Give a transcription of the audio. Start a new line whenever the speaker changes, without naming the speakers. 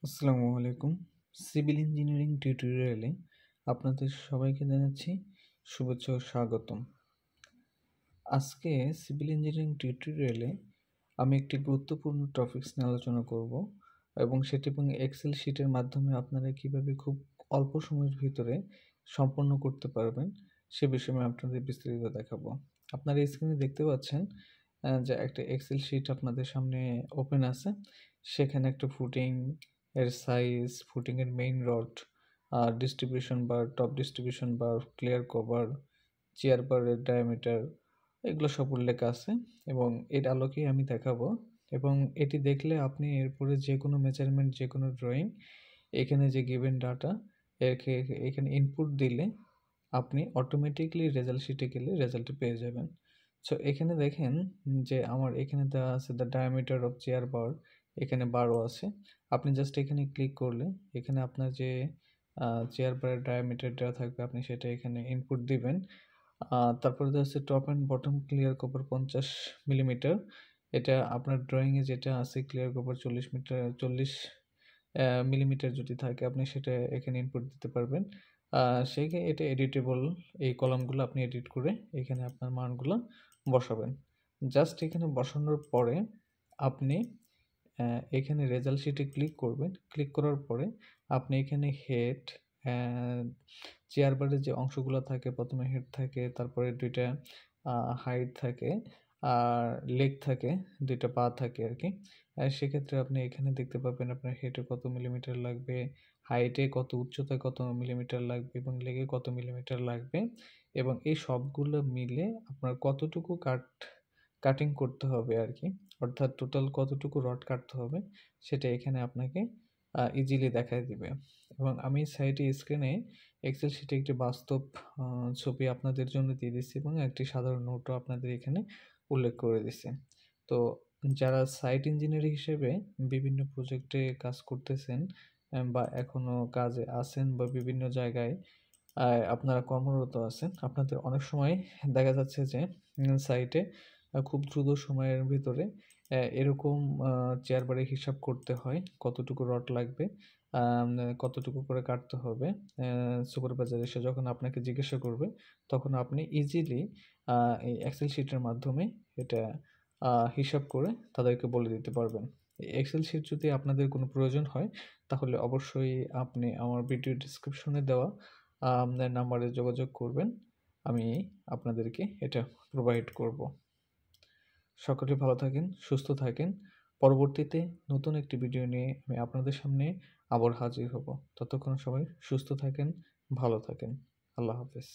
আসসালামু আলাইকুম। Civil engineering টিউটোরিয়ালে আপনাদের সবাইকে জানাচ্ছি শুভেচ্ছা ও স্বাগতম। আজকে সিভিল ইঞ্জিনিয়ারিং টিউটোরিয়ালে আমি একটি গুরুত্বপূর্ণ টপিকস নিয়ে আলোচনা করব এবং এক্সেল শিটের মাধ্যমে আপনারা কিভাবে খুব অল্প সময়ের ভিতরে সম্পন্ন করতে পারবেন সে বিষয়ে আমি আপনাদের বিস্তারিত দেখাবো। আপনারা স্ক্রিনে দেখতে পাচ্ছেন যে একটা এক্সেল শিট আপনাদের সামনে ওপেন আছে। সেখানে একটা ফুটিং এর সাইজ, ফুটিং এর মেইন রড, ডিস্ট্রিবিউশন বার, টপ ডিস্ট্রিবিউশন বার, ক্লিয়ার কভার, চেয়ার বারের ডায়ামিটার, এগুলো সব উল্লেখ আছে এবং এর আলোকেই আমি দেখাবো। এবং এটি দেখলে আপনি এরপরে যে কোনো মেজারমেন্ট, যে কোনো ড্রয়িং, এখানে যে গিভেন ডাটা এখানে ইনপুট দিলে আপনি অটোমেটিকলি রেজাল্ট শিটে গেলে রেজাল্টটা পেয়ে যাবেন। সো এখানে দেখেন যে আমার এখানে দেওয়া আছে দ্য ডায়ামিটার অফ চেয়ার বার, এখানে 12 আছে। আপনি জাস্ট এখানে ক্লিক করলে এখানে আপনার যে চেয়ার বারের ডায়ামিটার দেওয়া থাকবে আপনি সেটা এখানে ইনপুট দিবেন। তারপরে দেওয়া আছে top and bottom clear cover 50 millimetre. এটা আপনার ড্রয়িংয়ে যেটা আছে ক্লিয়ার কভার 40 মিলিমিটার যদি থাকে আপনি সেটা এখানে ইনপুট দিতে পারবেন। এটা এডিটেবল, এই কলামগুলো আপনি এডিট করে এখানে আপনার মানগুলো বসাবেন। জাস্ট এখানে বসানোর পরে আপনি এখানে রেজাল্ট শিটে ক্লিক করবেন। ক্লিক করার পরে আপনি এখানে হেড, চেয়ার বারের যে অংশগুলো থাকে, প্রথমে হেড থাকে, তারপরে 2টা হাইট থাকে, আর লেগ থাকে, 2টা পা থাকে আর কি। সেক্ষেত্রে আপনি এখানে দেখতে পাবেন আপনার হেডে কত মিলিমিটার লাগবে, হাইটে কত, উচ্চতায় কত মিলিমিটার লাগবে এবং লেগে কত মিলিমিটার লাগবে, এবং এই সবগুলো মিলে আপনার কতটুকু কাটিং করতে হবে আর কি, অর্থাৎ টোটাল কতটুকু রড কাটতে হবে সেটা এখানে আপনাকে ইজিলি দেখায় দিবে। এবং আমি সাইডে স্ক্রিনে এক্সেল শিটে একটি বাস্তব ছবি আপনাদের জন্য দিয়ে দিচ্ছি এবং একটি সাধারণ নোটও আপনাদের এখানে উল্লেখ করে দিচ্ছি। তো যারা সাইট ইঞ্জিনিয়ার হিসেবে বিভিন্ন প্রজেক্টে কাজ করতেছেন বা এখনও কাজে আছেন বা বিভিন্ন জায়গায় আপনারা কর্মরত আছেন, আপনাদের অনেক সময় দেখা যাচ্ছে যে সাইটে খুব দ্রুত সময়ের ভিতরে এরকম চেয়ার বারের হিসাব করতে হয়, কতটুকু রড লাগবে, কতটুকু করে কাটতে হবে। সুপারভাইজার এসে যখন আপনাকে জিজ্ঞাসা করবে তখন আপনি ইজিলি এই এক্সেল শিটের মাধ্যমে এটা হিসাব করে তাদেরকে বলে দিতে পারবেন। এই এক্সেল শিট যদি আপনাদের কোনো প্রয়োজন হয় তাহলে অবশ্যই আপনি আমার ভিডিও ডেসক্রিপশনে দেওয়া নাম্বারে যোগাযোগ করবেন। আমি আপনাদেরকে এটা প্রোভাইড করব। সকলে ভালো থাকেন, সুস্থ থাকেন। পরবর্তীতে নতুন একটি ভিডিও নিয়ে আমি আপনাদের সামনে আবার হাজির হব। ততক্ষণ সবাই সুস্থ থাকেন, ভালো থাকেন। আল্লাহ হাফেজ।